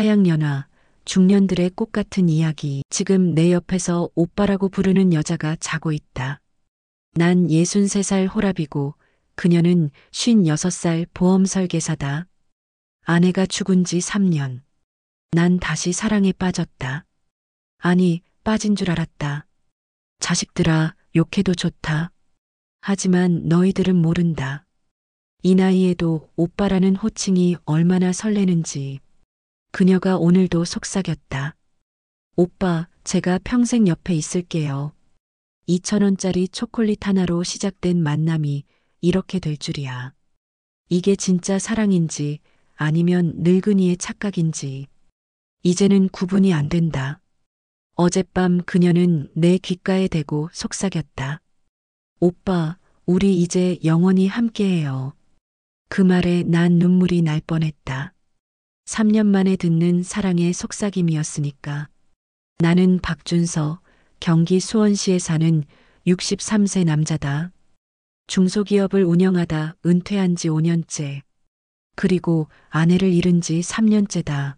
화양연화, 중년들의 꽃 같은 이야기. 지금 내 옆에서 오빠라고 부르는 여자가 자고 있다. 난 63살 호랍이고 그녀는 56살 보험 설계사다. 아내가 죽은 지 3년. 난 다시 사랑에 빠졌다. 아니, 빠진 줄 알았다. 자식들아, 욕해도 좋다. 하지만 너희들은 모른다. 이 나이에도 오빠라는 호칭이 얼마나 설레는지. 그녀가 오늘도 속삭였다. 오빠, 제가 평생 옆에 있을게요. 2,000원짜리 초콜릿 하나로 시작된 만남이 이렇게 될 줄이야. 이게 진짜 사랑인지 아니면 늙은이의 착각인지. 이제는 구분이 안 된다. 어젯밤 그녀는 내 귓가에 대고 속삭였다. 오빠, 우리 이제 영원히 함께해요. 그 말에 난 눈물이 날 뻔했다. 3년 만에 듣는 사랑의 속삭임이었으니까. 나는 박준서, 경기 수원시에 사는 63세 남자다. 중소기업을 운영하다 은퇴한 지 5년째. 그리고 아내를 잃은 지 3년째다.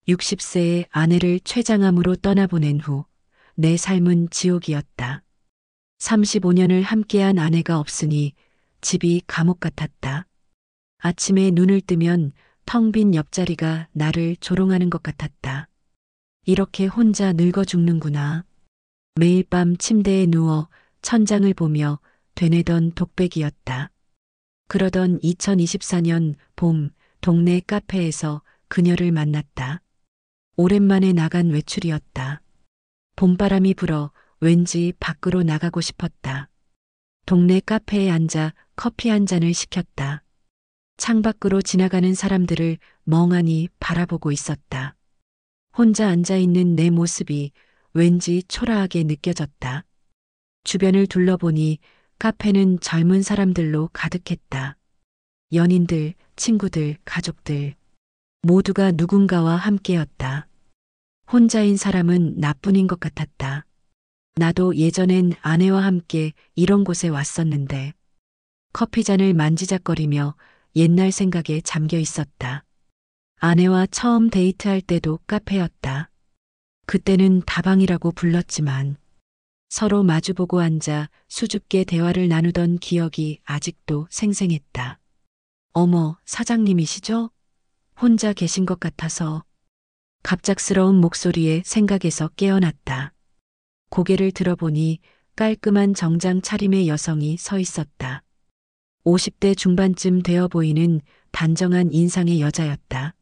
60세에 아내를 췌장암으로 떠나보낸 후 내 삶은 지옥이었다. 35년을 함께한 아내가 없으니 집이 감옥 같았다. 아침에 눈을 뜨면 텅 빈 옆자리가 나를 조롱하는 것 같았다. 이렇게 혼자 늙어 죽는구나. 매일 밤 침대에 누워 천장을 보며 되뇌던 독백이었다. 그러던 2024년 봄 동네 카페에서 그녀를 만났다. 오랜만에 나간 외출이었다. 봄바람이 불어 왠지 밖으로 나가고 싶었다. 동네 카페에 앉아 커피 한 잔을 시켰다. 창밖으로 지나가는 사람들을 멍하니 바라보고 있었다. 혼자 앉아있는 내 모습이 왠지 초라하게 느껴졌다. 주변을 둘러보니 카페는 젊은 사람들로 가득했다. 연인들, 친구들, 가족들. 모두가 누군가와 함께였다. 혼자인 사람은 나뿐인 것 같았다. 나도 예전엔 아내와 함께 이런 곳에 왔었는데 커피잔을 만지작거리며 옛날 생각에 잠겨 있었다. 아내와 처음 데이트할 때도 카페였다. 그때는 다방이라고 불렀지만 서로 마주보고 앉아 수줍게 대화를 나누던 기억이 아직도 생생했다. 어머, 사장님이시죠? 혼자 계신 것 같아서. 갑작스러운 목소리에 생각에서 깨어났다. 고개를 들어보니 깔끔한 정장 차림의 여성이 서 있었다. 50대 중반쯤 되어 보이는 단정한 인상의 여자였다.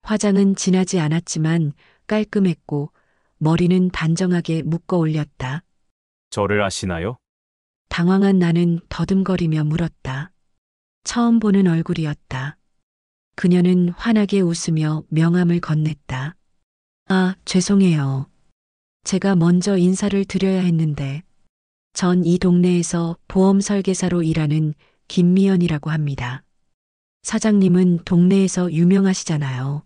화장은 진하지 않았지만 깔끔했고 머리는 단정하게 묶어 올렸다. 저를 아시나요? 당황한 나는 더듬거리며 물었다. 처음 보는 얼굴이었다. 그녀는 환하게 웃으며 명함을 건넸다. 아, 죄송해요. 제가 먼저 인사를 드려야 했는데 전 이 동네에서 보험 설계사로 일하는 김미연이라고 합니다. 사장님은 동네에서 유명하시잖아요.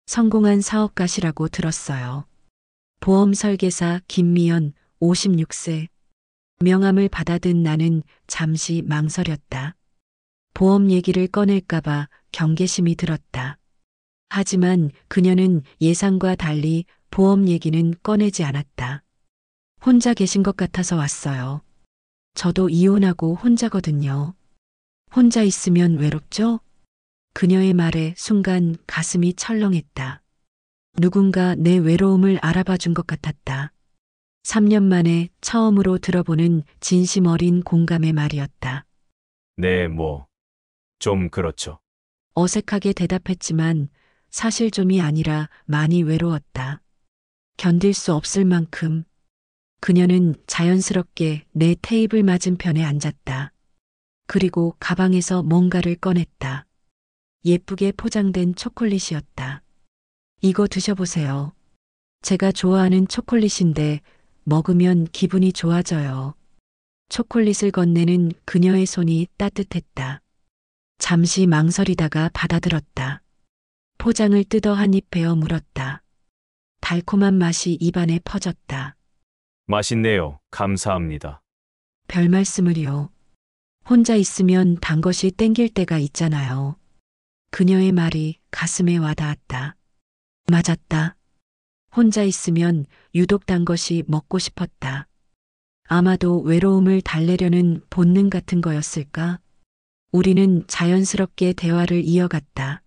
성공한 사업가시라고 들었어요. 보험 설계사 김미연 56세. 명함을 받아든 나는 잠시 망설였다. 보험 얘기를 꺼낼까봐 경계심이 들었다. 하지만 그녀는 예상과 달리 보험 얘기는 꺼내지 않았다. 혼자 계신 것 같아서 왔어요. 저도 이혼하고 혼자거든요. 혼자 있으면 외롭죠? 그녀의 말에 순간 가슴이 철렁했다. 누군가 내 외로움을 알아봐 준 것 같았다. 3년 만에 처음으로 들어보는 진심 어린 공감의 말이었다. 네, 좀 그렇죠. 어색하게 대답했지만 사실 좀이 아니라 많이 외로웠다. 견딜 수 없을 만큼. 그녀는 자연스럽게 내 테이블 맞은편에 앉았다. 그리고 가방에서 뭔가를 꺼냈다. 예쁘게 포장된 초콜릿이었다. 이거 드셔보세요. 제가 좋아하는 초콜릿인데 먹으면 기분이 좋아져요. 초콜릿을 건네는 그녀의 손이 따뜻했다. 잠시 망설이다가 받아들었다. 포장을 뜯어 한 입 베어 물었다. 달콤한 맛이 입안에 퍼졌다. 맛있네요. 감사합니다. 별 말씀을요. 혼자 있으면 단 것이 땡길 때가 있잖아요. 그녀의 말이 가슴에 와닿았다. 맞았다. 혼자 있으면 유독 단 것이 먹고 싶었다. 아마도 외로움을 달래려는 본능 같은 거였을까? 우리는 자연스럽게 대화를 이어갔다.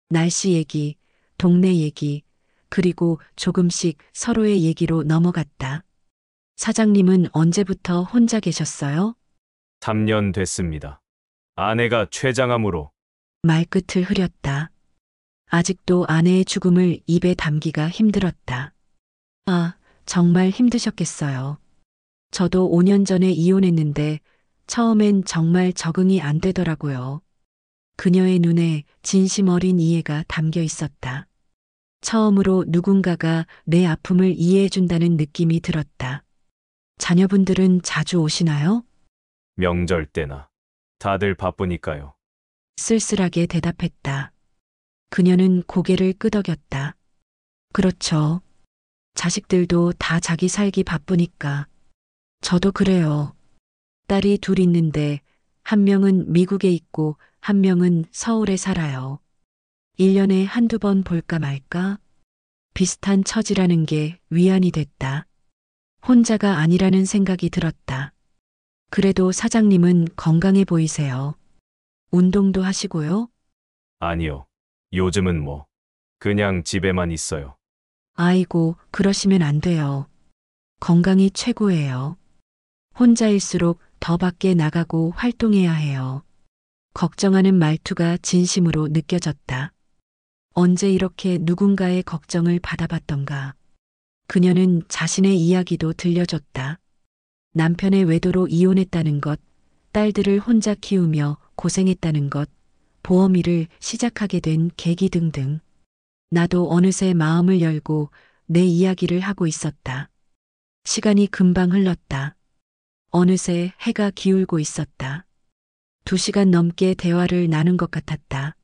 날씨 얘기, 동네 얘기, 그리고 조금씩 서로의 얘기로 넘어갔다. 사장님은 언제부터 혼자 계셨어요? 3년 됐습니다. 아내가 췌장암으로. 말끝을 흐렸다. 아직도 아내의 죽음을 입에 담기가 힘들었다. 아, 정말 힘드셨겠어요. 저도 5년 전에 이혼했는데 처음엔 정말 적응이 안 되더라고요. 그녀의 눈에 진심 어린 이해가 담겨 있었다. 처음으로 누군가가 내 아픔을 이해해준다는 느낌이 들었다. 자녀분들은 자주 오시나요? 명절 때나. 다들 바쁘니까요. 쓸쓸하게 대답했다. 그녀는 고개를 끄덕였다. 그렇죠. 자식들도 다 자기 살기 바쁘니까. 저도 그래요. 딸이 둘 있는데 한 명은 미국에 있고 한 명은 서울에 살아요. 1년에 한두 번 볼까 말까? 비슷한 처지라는 게 위안이 됐다. 혼자가 아니라는 생각이 들었다. 그래도 사장님은 건강해 보이세요. 운동도 하시고요? 아니요. 요즘은 뭐. 그냥 집에만 있어요. 아이고, 그러시면 안 돼요. 건강이 최고예요. 혼자일수록 더 밖에 나가고 활동해야 해요. 걱정하는 말투가 진심으로 느껴졌다. 언제 이렇게 누군가의 걱정을 받아봤던가. 그녀는 자신의 이야기도 들려줬다. 남편의 외도로 이혼했다는 것, 딸들을 혼자 키우며 고생했다는 것, 보험 일을 시작하게 된 계기 등등. 나도 어느새 마음을 열고 내 이야기를 하고 있었다. 시간이 금방 흘렀다. 어느새 해가 기울고 있었다. 2시간 넘게 대화를 나눈 것 같았다.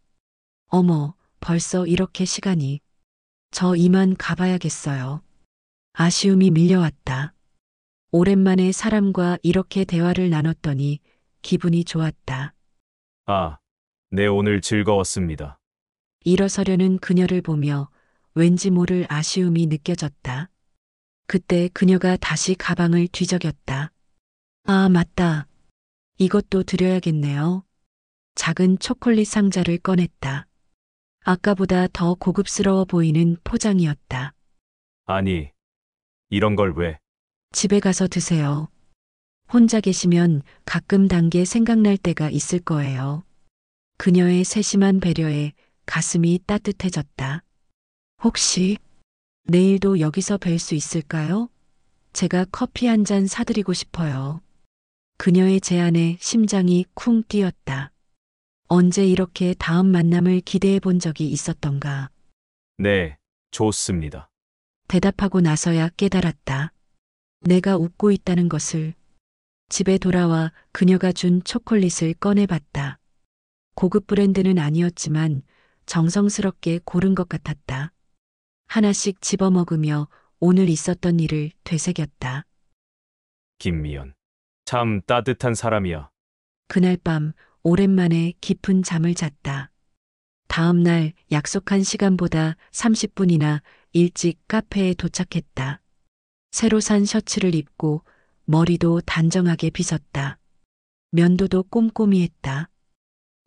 어머, 벌써 이렇게 시간이. 저 이만 가봐야겠어요. 아쉬움이 밀려왔다. 오랜만에 사람과 이렇게 대화를 나눴더니 기분이 좋았다. 아, 네, 오늘 즐거웠습니다. 일어서려는 그녀를 보며 왠지 모를 아쉬움이 느껴졌다. 그때 그녀가 다시 가방을 뒤적였다. 아, 맞다. 이것도 드려야겠네요. 작은 초콜릿 상자를 꺼냈다. 아까보다 더 고급스러워 보이는 포장이었다. 아니, 이런 걸 왜? 집에 가서 드세요. 혼자 계시면 가끔 단 게 생각날 때가 있을 거예요. 그녀의 세심한 배려에 가슴이 따뜻해졌다. 혹시 내일도 여기서 뵐 수 있을까요? 제가 커피 한 잔 사드리고 싶어요. 그녀의 제안에 심장이 쿵 뛰었다. 언제 이렇게 다음 만남을 기대해 본 적이 있었던가. 네, 좋습니다. 대답하고 나서야 깨달았다. 내가 웃고 있다는 것을. 집에 돌아와 그녀가 준 초콜릿을 꺼내봤다. 고급 브랜드는 아니었지만 정성스럽게 고른 것 같았다. 하나씩 집어 먹으며 오늘 있었던 일을 되새겼다. 김미연. 참 따뜻한 사람이야. 그날 밤 오랜만에 깊은 잠을 잤다. 다음 날 약속한 시간보다 30분이나 일찍 카페에 도착했다. 새로 산 셔츠를 입고 머리도 단정하게 빗었다. 면도도 꼼꼼히 했다.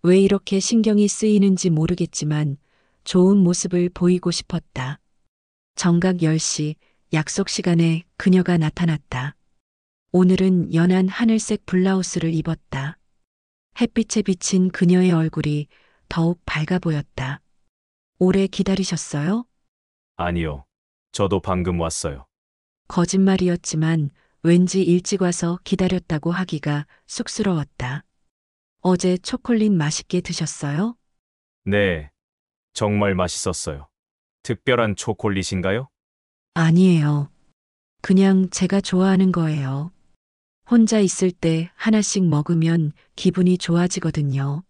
왜 이렇게 신경이 쓰이는지 모르겠지만 좋은 모습을 보이고 싶었다. 정각 10시 약속 시간에 그녀가 나타났다. 오늘은 연한 하늘색 블라우스를 입었다. 햇빛에 비친 그녀의 얼굴이 더욱 밝아 보였다. 오래 기다리셨어요? 아니요. 저도 방금 왔어요. 거짓말이었지만 왠지 일찍 와서 기다렸다고 하기가 쑥스러웠다. 어제 초콜릿 맛있게 드셨어요? 네, 정말 맛있었어요. 특별한 초콜릿인가요? 아니에요. 그냥 제가 좋아하는 거예요. 혼자 있을 때 하나씩 먹으면 기분이 좋아지거든요.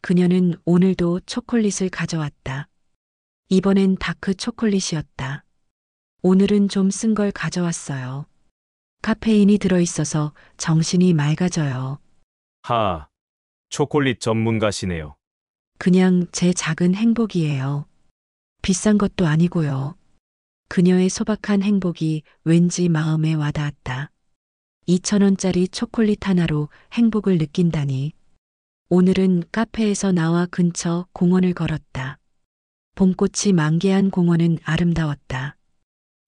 그녀는 오늘도 초콜릿을 가져왔다. 이번엔 다크 초콜릿이었다. 오늘은 좀 쓴 걸 가져왔어요. 카페인이 들어있어서 정신이 맑아져요. 하, 초콜릿 전문가시네요. 그냥 제 작은 행복이에요. 비싼 것도 아니고요. 그녀의 소박한 행복이 왠지 마음에 와닿았다. 2,000원짜리 초콜릿 하나로 행복을 느낀다니. 오늘은 카페에서 나와 근처 공원을 걸었다. 봄꽃이 만개한 공원은 아름다웠다.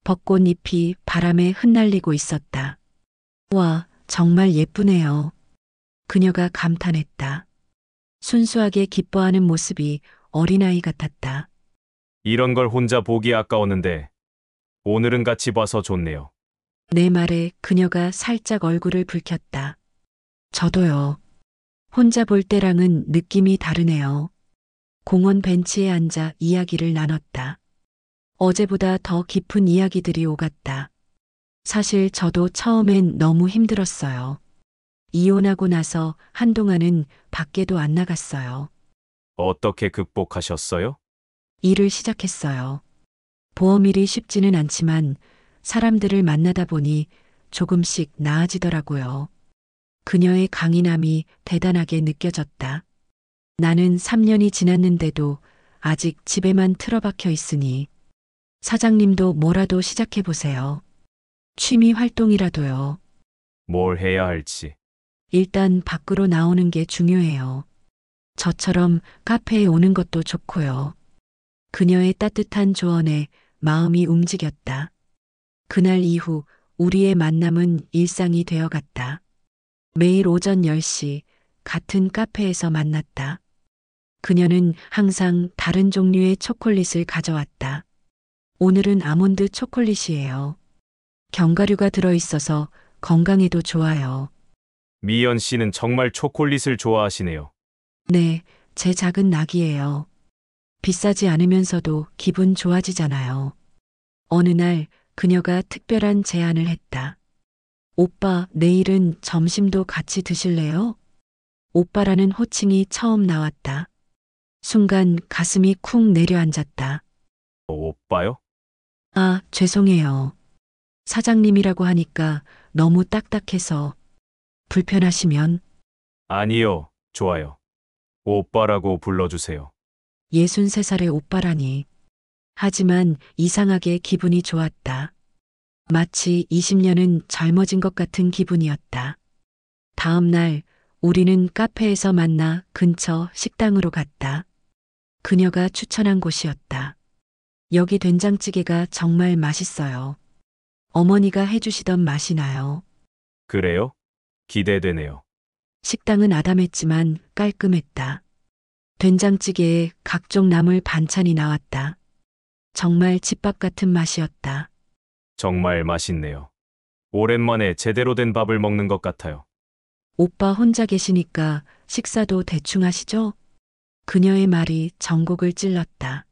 벚꽃잎이 바람에 흩날리고 있었다. 와, 정말 예쁘네요. 그녀가 감탄했다. 순수하게 기뻐하는 모습이 어린아이 같았다. 이런 걸 혼자 보기 아까웠는데 오늘은 같이 봐서 좋네요. 내 말에 그녀가 살짝 얼굴을 붉혔다. 저도요. 혼자 볼 때랑은 느낌이 다르네요. 공원 벤치에 앉아 이야기를 나눴다. 어제보다 더 깊은 이야기들이 오갔다. 사실 저도 처음엔 너무 힘들었어요. 이혼하고 나서 한동안은 밖에도 안 나갔어요. 어떻게 극복하셨어요? 일을 시작했어요. 보험일이 쉽지는 않지만 사람들을 만나다 보니 조금씩 나아지더라고요. 그녀의 강인함이 대단하게 느껴졌다. 나는 3년이 지났는데도 아직 집에만 틀어박혀 있으니 사장님도 뭐라도 시작해 보세요. 취미 활동이라도요. 뭘 해야 할지. 일단 밖으로 나오는 게 중요해요. 저처럼 카페에 오는 것도 좋고요. 그녀의 따뜻한 조언에 마음이 움직였다. 그날 이후 우리의 만남은 일상이 되어갔다. 매일 오전 10시 같은 카페에서 만났다. 그녀는 항상 다른 종류의 초콜릿을 가져왔다. 오늘은 아몬드 초콜릿이에요. 견과류가 들어있어서 건강에도 좋아요. 미연 씨는 정말 초콜릿을 좋아하시네요. 네, 제 작은 낙이에요. 비싸지 않으면서도 기분 좋아지잖아요. 어느 날 그녀가 특별한 제안을 했다. 오빠, 내일은 점심도 같이 드실래요? 오빠라는 호칭이 처음 나왔다. 순간 가슴이 쿵 내려앉았다. 오빠요? 아, 죄송해요. 사장님이라고 하니까 너무 딱딱해서 불편하시면 아니요, 좋아요. 오빠라고 불러주세요. 63살의 오빠라니. 하지만 이상하게 기분이 좋았다. 마치 20년은 젊어진 것 같은 기분이었다. 다음 날 우리는 카페에서 만나 근처 식당으로 갔다. 그녀가 추천한 곳이었다. 여기 된장찌개가 정말 맛있어요. 어머니가 해주시던 맛이 나요. 그래요? 기대되네요. 식당은 아담했지만 깔끔했다. 된장찌개에 각종 나물 반찬이 나왔다. 정말 집밥 같은 맛이었다. 정말 맛있네요. 오랜만에 제대로 된 밥을 먹는 것 같아요. 오빠 혼자 계시니까 식사도 대충 하시죠? 그녀의 말이 전곡을 찔렀다.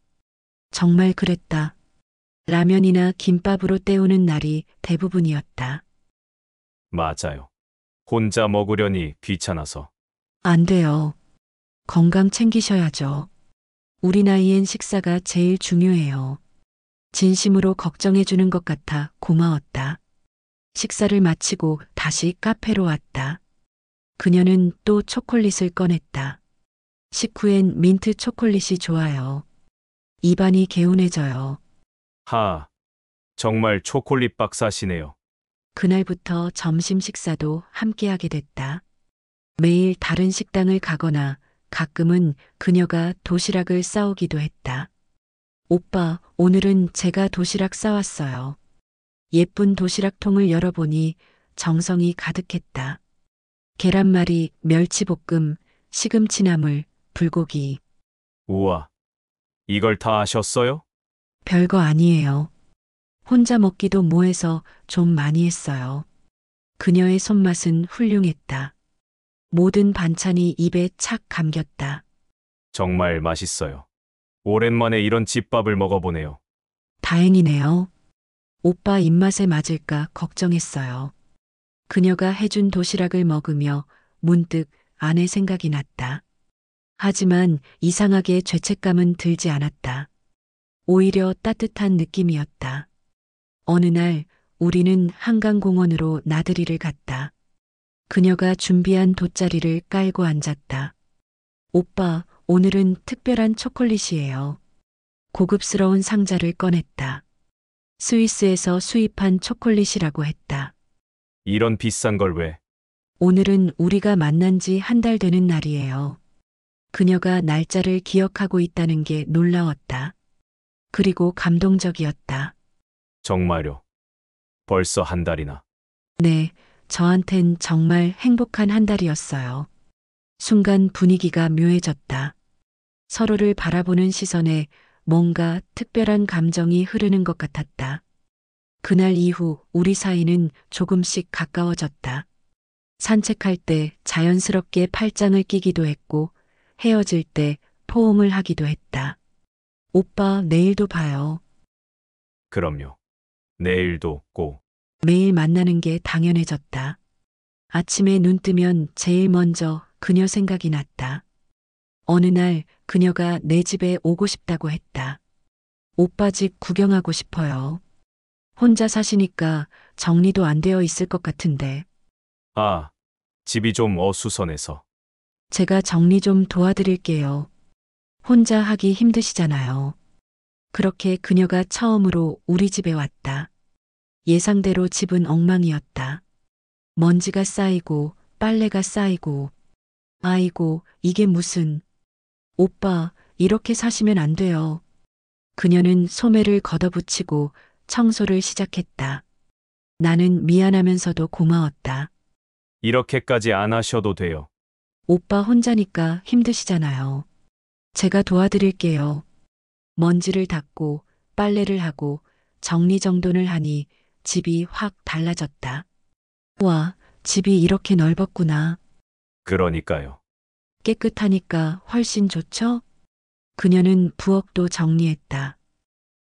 정말 그랬다. 라면이나 김밥으로 때우는 날이 대부분이었다. 맞아요. 혼자 먹으려니 귀찮아서. 안 돼요. 건강 챙기셔야죠. 우리 나이엔 식사가 제일 중요해요. 진심으로 걱정해주는 것 같아 고마웠다. 식사를 마치고 다시 카페로 왔다. 그녀는 또 초콜릿을 꺼냈다. 식후엔 민트 초콜릿이 좋아요. 입안이 개운해져요. 하, 정말 초콜릿 박사시네요. 그날부터 점심 식사도 함께하게 됐다. 매일 다른 식당을 가거나 가끔은 그녀가 도시락을 싸오기도 했다. 오빠, 오늘은 제가 도시락 싸왔어요. 예쁜 도시락통을 열어보니 정성이 가득했다. 계란말이, 멸치볶음, 시금치나물, 불고기. 우와, 이걸 다 아셨어요? 별거 아니에요. 혼자 먹기도 뭐해서 좀 많이 했어요. 그녀의 손맛은 훌륭했다. 모든 반찬이 입에 착 감겼다. 정말 맛있어요. 오랜만에 이런 집밥을 먹어보네요. 다행이네요. 오빠 입맛에 맞을까 걱정했어요. 그녀가 해준 도시락을 먹으며 문득 아내 생각이 났다. 하지만 이상하게 죄책감은 들지 않았다. 오히려 따뜻한 느낌이었다. 어느 날 우리는 한강공원으로 나들이를 갔다. 그녀가 준비한 돗자리를 깔고 앉았다. 오빠, 오늘은 특별한 초콜릿이에요. 고급스러운 상자를 꺼냈다. 스위스에서 수입한 초콜릿이라고 했다. 이런 비싼 걸 왜? 오늘은 우리가 만난 지 한 달 되는 날이에요. 그녀가 날짜를 기억하고 있다는 게 놀라웠다. 그리고 감동적이었다. 정말요? 벌써 한 달이나. 네, 저한텐 정말 행복한 한 달이었어요. 순간 분위기가 묘해졌다. 서로를 바라보는 시선에 뭔가 특별한 감정이 흐르는 것 같았다. 그날 이후 우리 사이는 조금씩 가까워졌다. 산책할 때 자연스럽게 팔짱을 끼기도 했고 헤어질 때 포옹을 하기도 했다. 오빠, 내일도 봐요. 그럼요. 내일도 꼭. 매일 만나는 게 당연해졌다. 아침에 눈 뜨면 제일 먼저 그녀 생각이 났다. 어느 날 그녀가 내 집에 오고 싶다고 했다. 오빠 집 구경하고 싶어요. 혼자 사시니까 정리도 안 되어 있을 것 같은데 아, 집이 좀 어수선해서. 제가 정리 좀 도와드릴게요. 혼자 하기 힘드시잖아요. 그렇게 그녀가 처음으로 우리 집에 왔다. 예상대로 집은 엉망이었다. 먼지가 쌓이고 빨래가 쌓이고 아이고 이게 무슨 오빠 이렇게 사시면 안 돼요. 그녀는 소매를 걷어붙이고 청소를 시작했다. 나는 미안하면서도 고마웠다. 이렇게까지 안 하셔도 돼요. 오빠 혼자니까 힘드시잖아요. 제가 도와드릴게요. 먼지를 닦고 빨래를 하고 정리정돈을 하니 집이 확 달라졌다. 와, 집이 이렇게 넓었구나. 그러니까요. 깨끗하니까 훨씬 좋죠? 그녀는 부엌도 정리했다.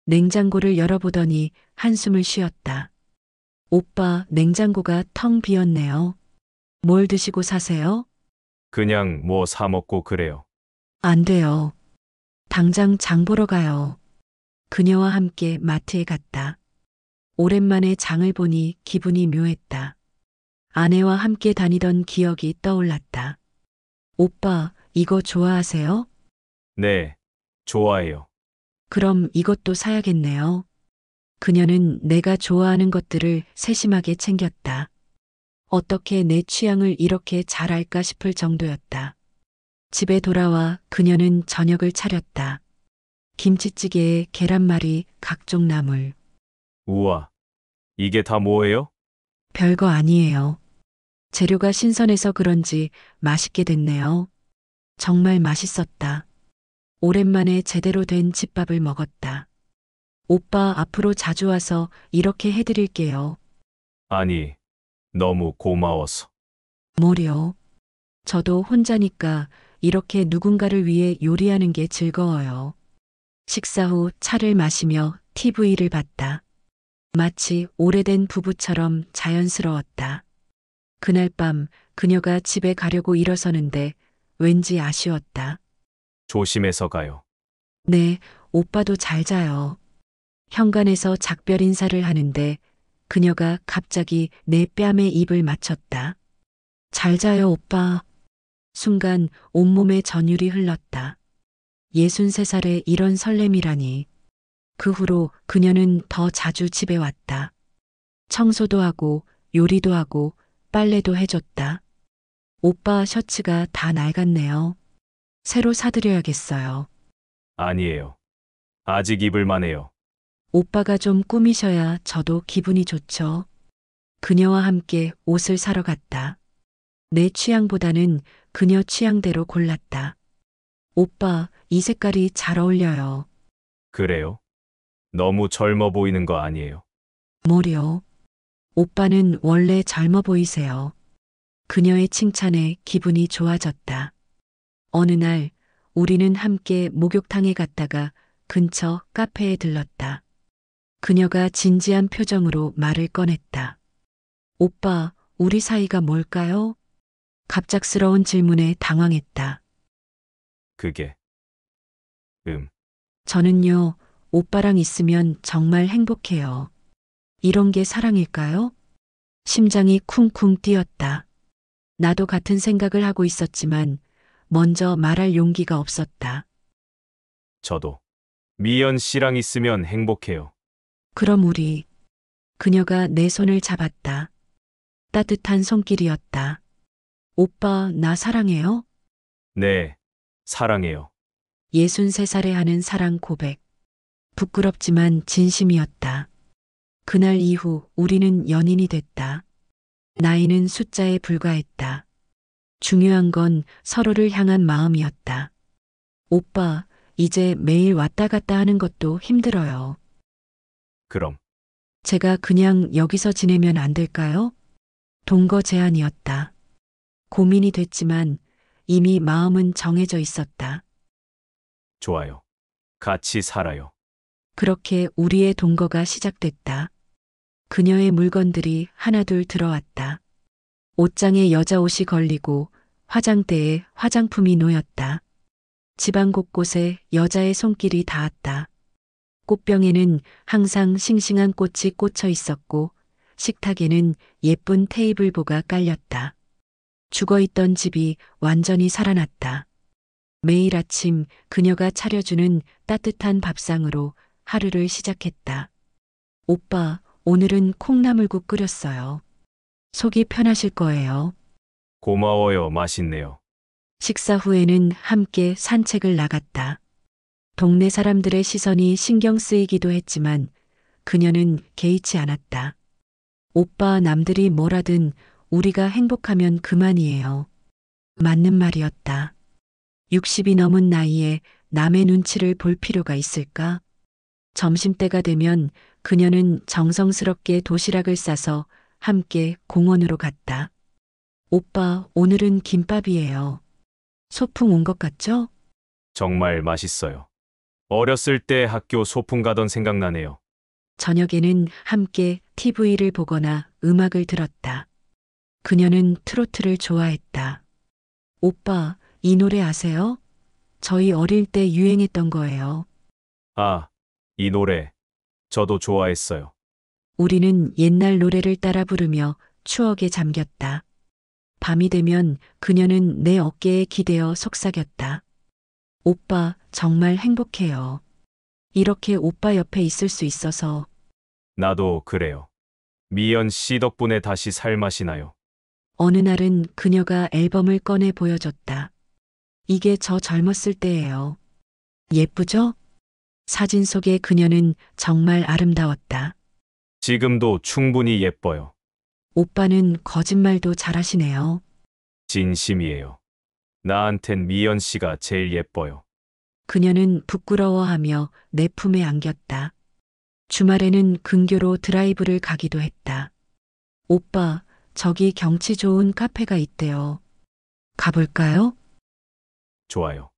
냉장고를 열어보더니 한숨을 쉬었다. 오빠, 냉장고가 텅 비었네요. 뭘 드시고 사세요? 그냥 뭐 사 먹고 그래요. 안 돼요. 당장 장 보러 가요. 그녀와 함께 마트에 갔다. 오랜만에 장을 보니 기분이 묘했다. 아내와 함께 다니던 기억이 떠올랐다. 오빠, 이거 좋아하세요? 네, 좋아해요. 그럼 이것도 사야겠네요. 그녀는 내가 좋아하는 것들을 세심하게 챙겼다. 어떻게 내 취향을 이렇게 잘 알까 싶을 정도였다. 집에 돌아와 그녀는 저녁을 차렸다. 김치찌개에 계란말이, 각종 나물. 우와, 이게 다 뭐예요? 별거 아니에요. 재료가 신선해서 그런지 맛있게 됐네요. 정말 맛있었다. 오랜만에 제대로 된 집밥을 먹었다. 오빠 앞으로 자주 와서 이렇게 해드릴게요. 아니, 너무 고마워서. 뭐려? 저도 혼자니까 이렇게 누군가를 위해 요리하는 게 즐거워요. 식사 후 차를 마시며 TV를 봤다. 마치 오래된 부부처럼 자연스러웠다. 그날 밤 그녀가 집에 가려고 일어서는데 왠지 아쉬웠다. 조심해서 가요. 네, 오빠도 잘 자요. 현관에서 작별 인사를 하는데 그녀가 갑자기 내 뺨에 입을 맞췄다. 잘 자요, 오빠. 순간 온몸에 전율이 흘렀다. 63살에 이런 설렘이라니. 그 후로 그녀는 더 자주 집에 왔다. 청소도 하고 요리도 하고 빨래도 해줬다. 오빠 셔츠가 다 낡았네요. 새로 사드려야겠어요. 아니에요. 아직 입을 만해요. 오빠가 좀 꾸미셔야 저도 기분이 좋죠. 그녀와 함께 옷을 사러 갔다. 내 취향보다는 그녀 취향대로 골랐다. 오빠, 이 색깔이 잘 어울려요. 그래요? 너무 젊어 보이는 거 아니에요? 뭐려? 오빠는 원래 젊어 보이세요. 그녀의 칭찬에 기분이 좋아졌다. 어느 날 우리는 함께 목욕탕에 갔다가 근처 카페에 들렀다. 그녀가 진지한 표정으로 말을 꺼냈다. 오빠, 우리 사이가 뭘까요? 갑작스러운 질문에 당황했다. 그게. 저는요, 오빠랑 있으면 정말 행복해요. 이런 게 사랑일까요? 심장이 쿵쿵 뛰었다. 나도 같은 생각을 하고 있었지만 먼저 말할 용기가 없었다. 저도. 미연 씨랑 있으면 행복해요. 그럼 우리. 그녀가 내 손을 잡았다. 따뜻한 손길이었다. 오빠, 나 사랑해요? 네, 사랑해요. 63살에 하는 사랑 고백. 부끄럽지만 진심이었다. 그날 이후 우리는 연인이 됐다. 나이는 숫자에 불과했다. 중요한 건 서로를 향한 마음이었다. 오빠, 이제 매일 왔다 갔다 하는 것도 힘들어요. 그럼, 제가 그냥 여기서 지내면 안 될까요? 동거 제안이었다. 고민이 됐지만 이미 마음은 정해져 있었다. 좋아요. 같이 살아요. 그렇게 우리의 동거가 시작됐다. 그녀의 물건들이 하나둘 들어왔다. 옷장에 여자 옷이 걸리고 화장대에 화장품이 놓였다. 집안 곳곳에 여자의 손길이 닿았다. 꽃병에는 항상 싱싱한 꽃이 꽂혀 있었고 식탁에는 예쁜 테이블보가 깔렸다. 죽어있던 집이 완전히 살아났다. 매일 아침 그녀가 차려주는 따뜻한 밥상으로 하루를 시작했다. 오빠, 오늘은 콩나물국 끓였어요. 속이 편하실 거예요. 고마워요. 맛있네요. 식사 후에는 함께 산책을 나갔다. 동네 사람들의 시선이 신경 쓰이기도 했지만 그녀는 개의치 않았다. 오빠, 남들이 뭐라든 우리가 행복하면 그만이에요. 맞는 말이었다. 60이 넘은 나이에 남의 눈치를 볼 필요가 있을까? 점심때가 되면 그녀는 정성스럽게 도시락을 싸서 함께 공원으로 갔다. 오빠, 오늘은 김밥이에요. 소풍 온 것 같죠? 정말 맛있어요. 어렸을 때 학교 소풍 가던 생각나네요. 저녁에는 함께 TV를 보거나 음악을 들었다. 그녀는 트로트를 좋아했다. 오빠, 이 노래 아세요? 저희 어릴 때 유행했던 거예요. 아, 이 노래. 저도 좋아했어요. 우리는 옛날 노래를 따라 부르며 추억에 잠겼다. 밤이 되면 그녀는 내 어깨에 기대어 속삭였다. 오빠, 정말 행복해요. 이렇게 오빠 옆에 있을 수 있어서. 나도 그래요. 미연 씨 덕분에 다시 살맛이 나요. 어느 날은 그녀가 앨범을 꺼내 보여줬다. 이게 저 젊었을 때예요. 예쁘죠? 사진 속의 그녀는 정말 아름다웠다. 지금도 충분히 예뻐요. 오빠는 거짓말도 잘하시네요. 진심이에요. 나한텐 미연 씨가 제일 예뻐요. 그녀는 부끄러워하며 내 품에 안겼다. 주말에는 근교로 드라이브를 가기도 했다. 오빠, 저기 경치 좋은 카페가 있대요. 가볼까요? 좋아요.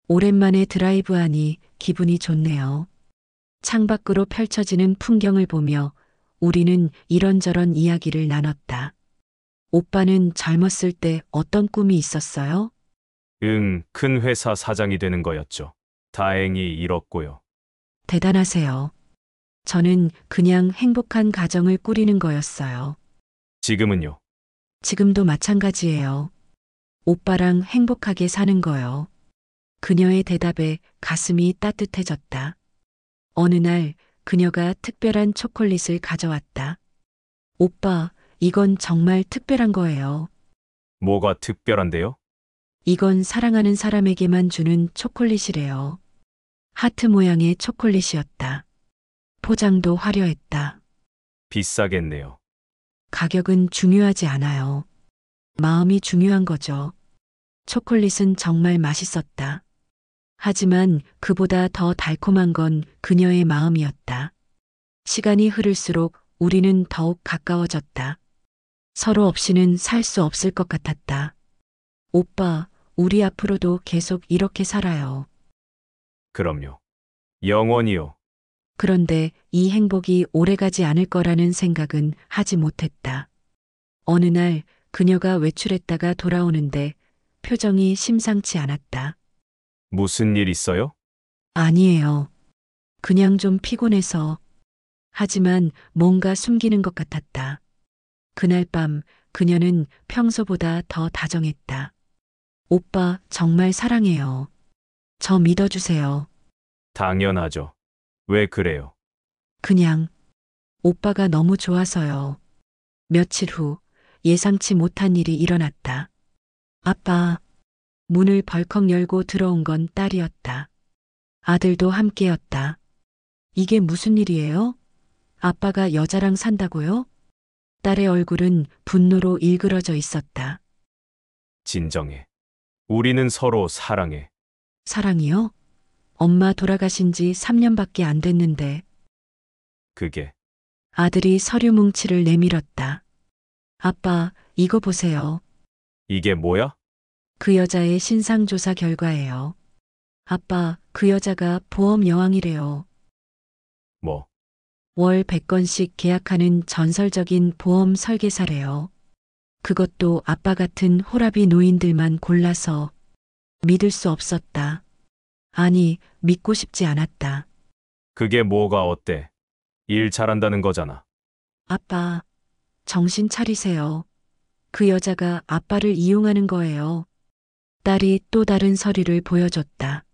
오랜만에 드라이브하니 기분이 좋네요. 창밖으로 펼쳐지는 풍경을 보며 우리는 이런저런 이야기를 나눴다. 오빠는 젊었을 때 어떤 꿈이 있었어요? 큰 회사 사장이 되는 거였죠. 다행히 이뤘고요. 대단하세요. 저는 그냥 행복한 가정을 꾸리는 거였어요. 지금은요. 지금도 마찬가지예요. 오빠랑 행복하게 사는 거요. 그녀의 대답에 가슴이 따뜻해졌다. 어느 날 그녀가 특별한 초콜릿을 가져왔다. 오빠, 이건 정말 특별한 거예요. 뭐가 특별한데요? 이건 사랑하는 사람에게만 주는 초콜릿이래요. 하트 모양의 초콜릿이었다. 포장도 화려했다. 비싸겠네요. 가격은 중요하지 않아요. 마음이 중요한 거죠. 초콜릿은 정말 맛있었다. 하지만 그보다 더 달콤한 건 그녀의 마음이었다. 시간이 흐를수록 우리는 더욱 가까워졌다. 서로 없이는 살 수 없을 것 같았다. 오빠, 우리 앞으로도 계속 이렇게 살아요. 그럼요. 영원히요. 그런데 이 행복이 오래가지 않을 거라는 생각은 하지 못했다. 어느 날 그녀가 외출했다가 돌아오는데 표정이 심상치 않았다. 무슨 일 있어요? 아니에요. 그냥 좀 피곤해서. 하지만 뭔가 숨기는 것 같았다. 그날 밤 그녀는 평소보다 더 다정했다. 오빠, 정말 사랑해요. 저 믿어주세요. 당연하죠. 왜 그래요? 그냥 오빠가 너무 좋아서요. 며칠 후 예상치 못한 일이 일어났다. 아빠, 문을 벌컥 열고 들어온 건 딸이었다. 아들도 함께였다. 이게 무슨 일이에요? 아빠가 여자랑 산다고요? 딸의 얼굴은 분노로 일그러져 있었다. 진정해. 우리는 서로 사랑해. 사랑이요? 엄마 돌아가신 지 3년밖에 안 됐는데. 그게 아들이 서류 뭉치를 내밀었다. 아빠, 이거 보세요. 이게 뭐야? 그 여자의 신상조사 결과예요. 아빠, 그 여자가 보험 여왕이래요. 뭐, 월 100건씩 계약하는 전설적인 보험 설계사래요. 그것도 아빠 같은 호라비 노인들만 골라서. 믿을 수 없었다. 아니, 믿고 싶지 않았다. 그게 뭐가 어때? 일 잘한다는 거잖아. 아빠, 정신 차리세요. 그 여자가 아빠를 이용하는 거예요. 딸이 또 다른 서류를 보여줬다.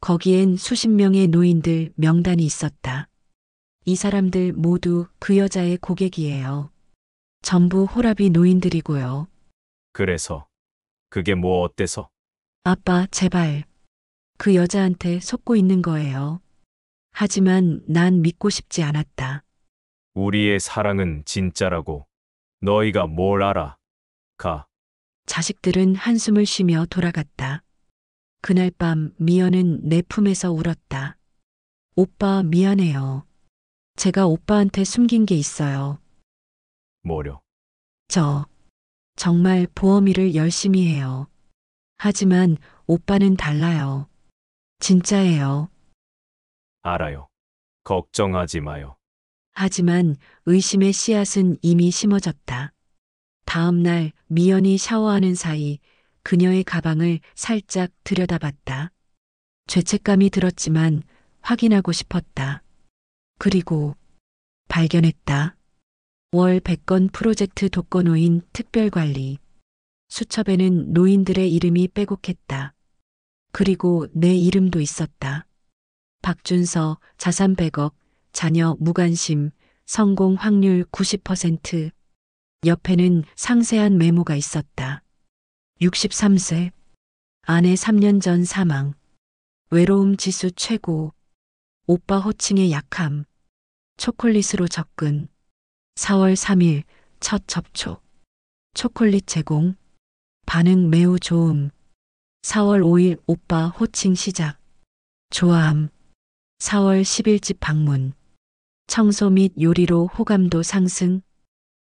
거기엔 수십 명의 노인들 명단이 있었다. 이 사람들 모두 그 여자의 고객이에요. 전부 호라비 노인들이고요. 그래서 그게 뭐 어때서? 아빠, 제발. 그 여자한테 속고 있는 거예요. 하지만 난 믿고 싶지 않았다. 우리의 사랑은 진짜라고. 너희가 뭘 알아? 가. 자식들은 한숨을 쉬며 돌아갔다. 그날 밤 미연은 내 품에서 울었다. 오빠 미안해요. 제가 오빠한테 숨긴 게 있어요. 뭐려? 저 정말 보험 일을 열심히 해요. 하지만 오빠는 달라요. 진짜예요. 알아요. 걱정하지 마요. 하지만 의심의 씨앗은 이미 심어졌다. 다음 날 미연이 샤워하는 사이 그녀의 가방을 살짝 들여다봤다. 죄책감이 들었지만 확인하고 싶었다. 그리고 발견했다. 월 100건 프로젝트 독거노인 특별관리. 수첩에는 노인들의 이름이 빼곡했다. 그리고 내 이름도 있었다. 박준서, 자산 100억, 자녀 무관심, 성공 확률 90%. 옆에는 상세한 메모가 있었다. 63세. 아내 3년 전 사망. 외로움 지수 최고. 오빠 호칭의 약함. 초콜릿으로 접근. 4월 3일 첫 접촉. 초콜릿 제공. 반응 매우 좋음. 4월 5일 오빠 호칭 시작. 좋아함. 4월 10일 집 방문. 청소 및 요리로 호감도 상승.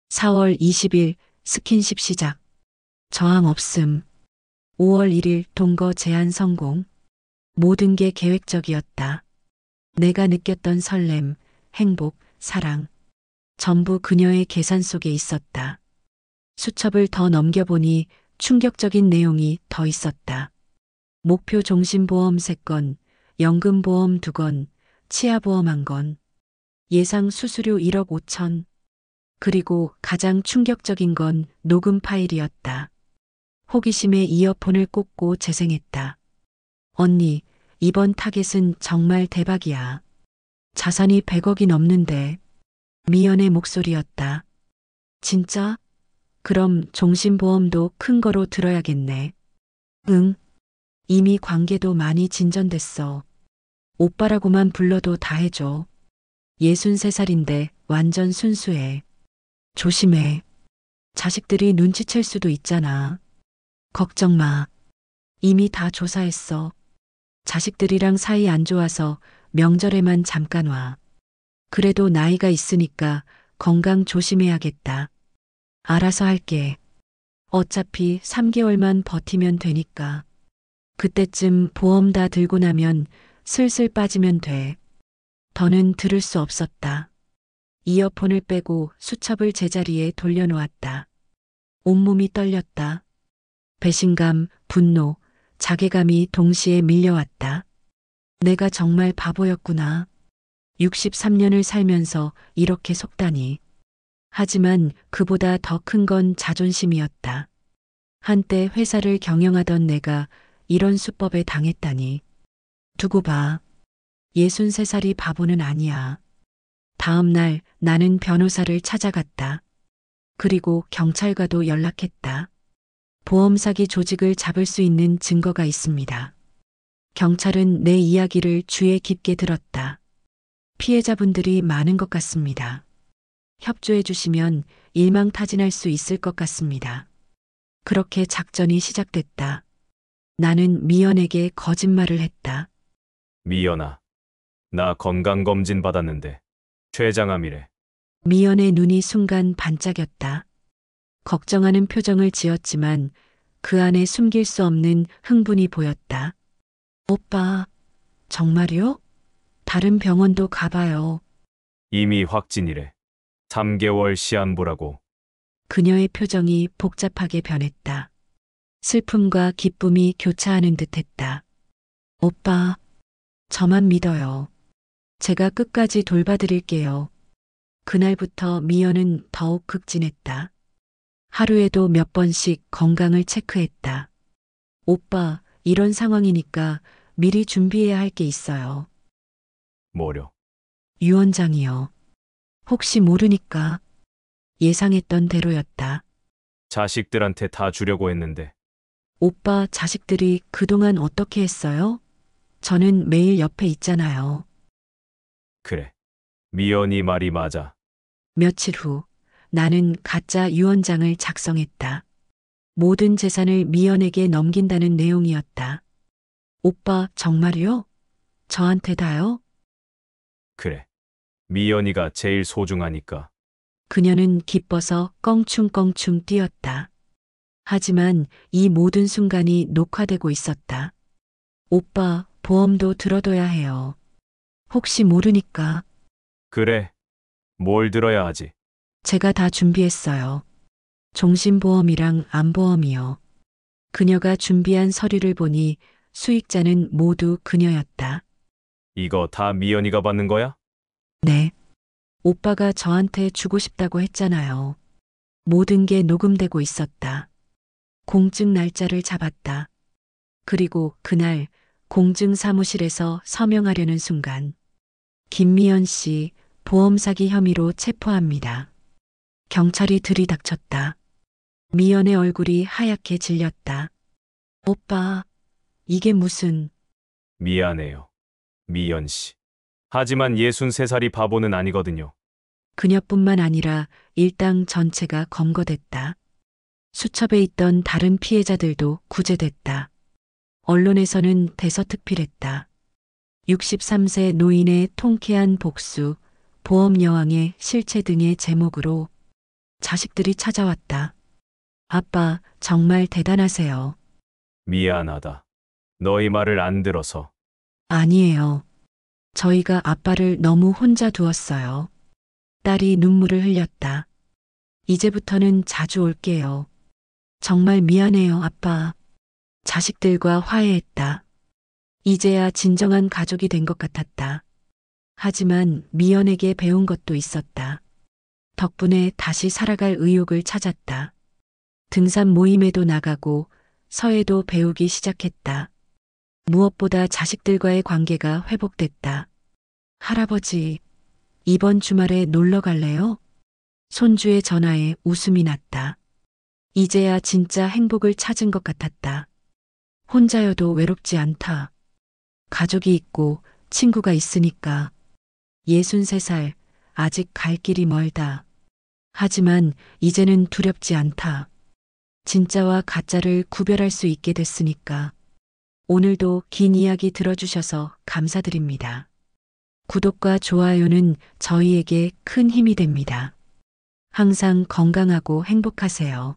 4월 20일 스킨십 시작. 저항 없음. 5월 1일 동거 제안 성공. 모든 게 계획적이었다. 내가 느꼈던 설렘, 행복, 사랑. 전부 그녀의 계산 속에 있었다. 수첩을 더 넘겨보니 충격적인 내용이 더 있었다. 목표 종신보험 3건, 연금보험 2건, 치아보험 1건, 예상 수수료 1억 5천. 그리고 가장 충격적인 건 녹음 파일이었다. 호기심에 이어폰을 꽂고 재생했다. 언니, 이번 타겟은 정말 대박이야. 자산이 100억이 넘는데. 미연의 목소리였다. 진짜? 그럼 종신보험도 큰 거로 들어야겠네. 응. 이미 관계도 많이 진전됐어. 오빠라고만 불러도 다 해줘. 63살인데 완전 순수해. 조심해. 자식들이 눈치챌 수도 있잖아. 걱정 마. 이미 다 조사했어. 자식들이랑 사이 안 좋아서 명절에만 잠깐 와. 그래도 나이가 있으니까 건강 조심해야겠다. 알아서 할게. 어차피 3개월만 버티면 되니까. 그때쯤 보험 다 들고 나면 슬슬 빠지면 돼. 더는 들을 수 없었다. 이어폰을 빼고 수첩을 제자리에 돌려놓았다. 온몸이 떨렸다. 배신감, 분노, 자괴감이 동시에 밀려왔다. 내가 정말 바보였구나. 63년을 살면서 이렇게 속다니. 하지만 그보다 더 큰 건 자존심이었다. 한때 회사를 경영하던 내가 이런 수법에 당했다니. 두고 봐. 63살이 바보는 아니야. 다음 날 나는 변호사를 찾아갔다. 그리고 경찰과도 연락했다. 보험 사기 조직을 잡을 수 있는 증거가 있습니다. 경찰은 내 이야기를 주의 깊게 들었다. 피해자분들이 많은 것 같습니다. 협조해 주시면 일망타진할 수 있을 것 같습니다. 그렇게 작전이 시작됐다. 나는 미연에게 거짓말을 했다. 미연아, 나 건강검진 받았는데 췌장암이래. 미연의 눈이 순간 반짝였다. 걱정하는 표정을 지었지만 그 안에 숨길 수 없는 흥분이 보였다. 오빠, 정말요? 다른 병원도 가봐요. 이미 확진이래. 3개월 시한부라고. 그녀의 표정이 복잡하게 변했다. 슬픔과 기쁨이 교차하는 듯 했다. 오빠, 저만 믿어요. 제가 끝까지 돌봐드릴게요. 그날부터 미연은 더욱 극진했다. 하루에도 몇 번씩 건강을 체크했다. 오빠, 이런 상황이니까 미리 준비해야 할 게 있어요. 뭐려? 유언장이요. 혹시 모르니까. 예상했던 대로였다. 자식들한테 다 주려고 했는데. 오빠 자식들이 그동안 어떻게 했어요? 저는 매일 옆에 있잖아요. 그래. 미연이 말이 맞아. 며칠 후 나는 가짜 유언장을 작성했다. 모든 재산을 미연에게 넘긴다는 내용이었다. 오빠 정말요? 저한테 다요? 그래. 미연이가 제일 소중하니까. 그녀는 기뻐서 껑충껑충 뛰었다. 하지만 이 모든 순간이 녹화되고 있었다. 오빠, 보험도 들어둬야 해요. 혹시 모르니까 그래. 뭘 들어야 하지? 제가 다 준비했어요. 종신보험이랑 암보험이요. 그녀가 준비한 서류를 보니 수익자는 모두 그녀였다. 이거 다 미연이가 받는 거야? 네. 오빠가 저한테 주고 싶다고 했잖아요. 모든 게 녹음되고 있었다. 공증 날짜를 잡았다. 그리고 그날 공증 사무실에서 서명하려는 순간 김미연 씨 보험 사기 혐의로 체포합니다. 경찰이 들이닥쳤다. 미연의 얼굴이 하얗게 질렸다. 오빠, 이게 무슨... 미안해요. 미연 씨. 하지만 63살이 바보는 아니거든요. 그녀뿐만 아니라 일당 전체가 검거됐다. 수첩에 있던 다른 피해자들도 구제됐다. 언론에서는 대서특필했다. 63세 노인의 통쾌한 복수, 보험 여왕의 실체 등의 제목으로 자식들이 찾아왔다. 아빠, 정말 대단하세요. 미안하다. 너희 말을 안 들어서. 아니에요. 저희가 아빠를 너무 혼자 두었어요. 딸이 눈물을 흘렸다. 이제부터는 자주 올게요. 정말 미안해요, 아빠. 자식들과 화해했다. 이제야 진정한 가족이 된 것 같았다. 하지만 미연에게 배운 것도 있었다. 덕분에 다시 살아갈 의욕을 찾았다. 등산 모임에도 나가고 서예도 배우기 시작했다. 무엇보다 자식들과의 관계가 회복됐다. 할아버지, 이번 주말에 놀러 갈래요? 손주의 전화에 웃음이 났다. 이제야 진짜 행복을 찾은 것 같았다. 혼자여도 외롭지 않다. 가족이 있고 친구가 있으니까. 63살, 아직 갈 길이 멀다. 하지만 이제는 두렵지 않다. 진짜와 가짜를 구별할 수 있게 됐으니까. 오늘도 긴 이야기 들어주셔서 감사드립니다. 구독과 좋아요는 저희에게 큰 힘이 됩니다. 항상 건강하고 행복하세요.